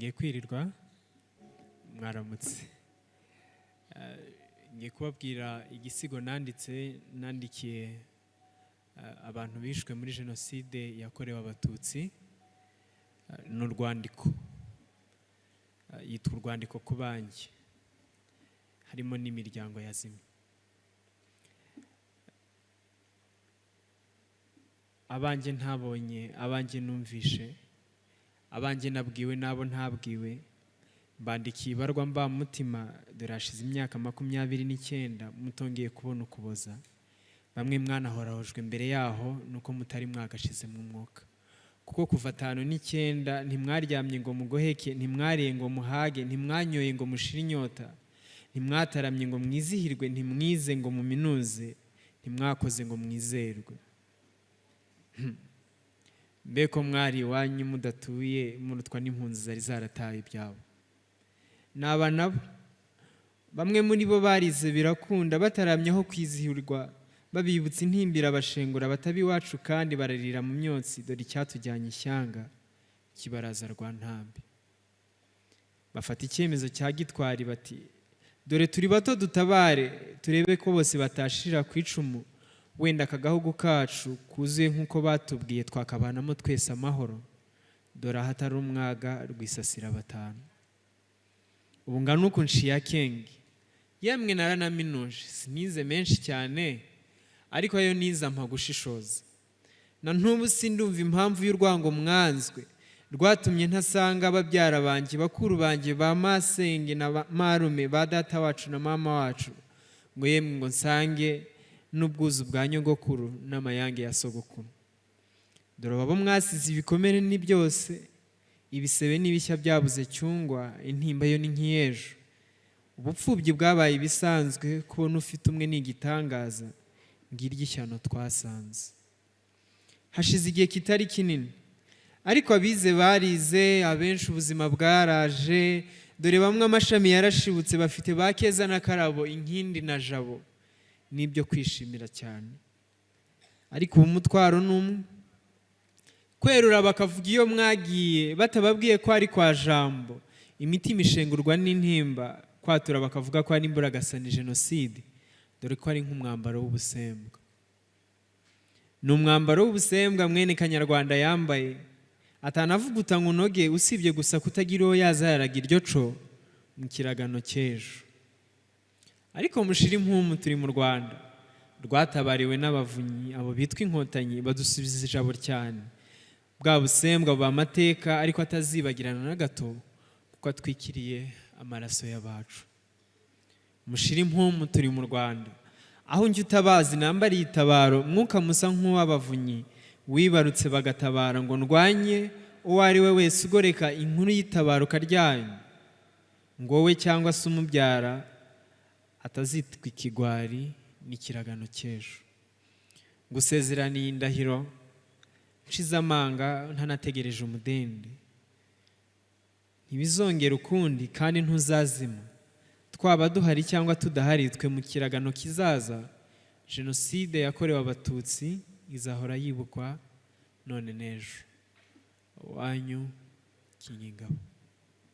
mwongeye kwirirwa mwaramutse. Ngiye kubabwira igisigo nandikiye abantu bishwe muri jenoside yakorewe abatutsi. Ni urwandiko, yitwa urwandiko ku banjye, harimo n'imiryango yazimye. Abanjye ntabonye, abanjye numvishe, abanjye nabwiwe n'abo ntabwiwe, bandikiye ibarwa mbamutima, dore hashize imyaka 29 mutongeye kubona ukuboza. Bamwe mwanahorahojwe mbere yaho nuko mutari mwagashize mu mwuka. Kuko kuva 5 ntimwaryamye ngo mugoheke, ntimwariye ngo muhage, ntimwanyoye ngo mushire inyota, ntimwataramye ngo mwizihirwe, ntimwize ngo muminuze, ntimwakoze ngo mwizerwe. Mbeko mwari iwanyu mudatuye, murutwa n'impunzi zari zarataye ibyabo. Naba nabo bamwe muri bo barize birakunda, bataramyeho kwizihirwa, babibutsa intimbira bashengura batabi iwacu, kandi bararira mu myotsi, dore icyatujyanye ishyanga kibaraza rwa ntambi. Bafata icyemezo cya gitwari bati, dore turi bato dutabare, turebe ko bose batashira ku icumu, wenda akagahugu kacu kuzuye nk'uko batubwiye twakabanamo twese amahoro, dore ahatari umwaga rwisasira batanu. Ubu ngana uko nshiye akenge, yemwe naranaminuje, sinize menshi cyane, ariko ayo niza mpa gushishoza. Na ntubu sindumva impamvu y'urwango mwanzwe, rwatumye ntasanga ababyara banjye, bakuru banjye, ba masenge na marume, ba data wacu na mama wacu, ngo yemwe ngo nsange n'ubwuzu bwa nyogokuru n'amayange ya sogokuru. Dore babo mwasize ibikomere ni byose, ibisebe n'ibishya byabuze cyungwa, intimba yo ni nk'iyejo. Ubupfubyi bwabaye ibisanzwe, kubona ufite umwe ni igitangaza, ngiryo ishyano twasanze. Hashize igihe kitari kinini, ariko abize barize, abenshi ubuzima bwaraje, dore bamwe amashami yarashibutse, bafite ba Keza na Karabo, Inkindi na Jabo, n'ibyo kwishimira cyane. Ariko ubu umutwaro n'umwe, kwerura bakavuga iyo mwagiye, batababwiye ko ari kwa Jambo, imitima ishengurwa n'intimba, kwatura bakavuga ko ari imburagasani jenoside, dore ko ari nk'umwambaro w'ubusembwa. Ni umwambaro w'ubusembwa mwene Kanyarwanda yambaye, atanavuguta ngo unoge, usibye gusa kutagira uwo yazaraga iryo co mu kiragano cy'ejo. Ariko mushira impumu, turi mu Rwanda rwatabariwe n'abavunyi, abo bitwa inkotanyi, badusubiza ijabo cyane. Bwa busembwa bwa mateka, ariko atazibagirana na gato, kuko atwikiriye amaraso y'abacu. Mushira impumu, turi mu Rwanda aho njye utabazi nambariye itabaro, mwuka musa nk'uw'abavunyi, wibarutse bagatabara, ngo ndwanye uwo ari we wese ugoreka inkuru y'itabaruka ryanyu, ngo wowe cyangwa se umubyara atazitwa ikigwari n'ikiragano cy'ejo. Gusezeraniye indahiro nshize amanga, ntanategereje umudende, ntibizongera ukundi kandi ntuzazima. Twaba duhari cyangwa tudahari, twe mu kiragano kizaza, jenoside yakorewe abatutsi izahora yibukwa none n'ejo. Wanyu Kinyingabo.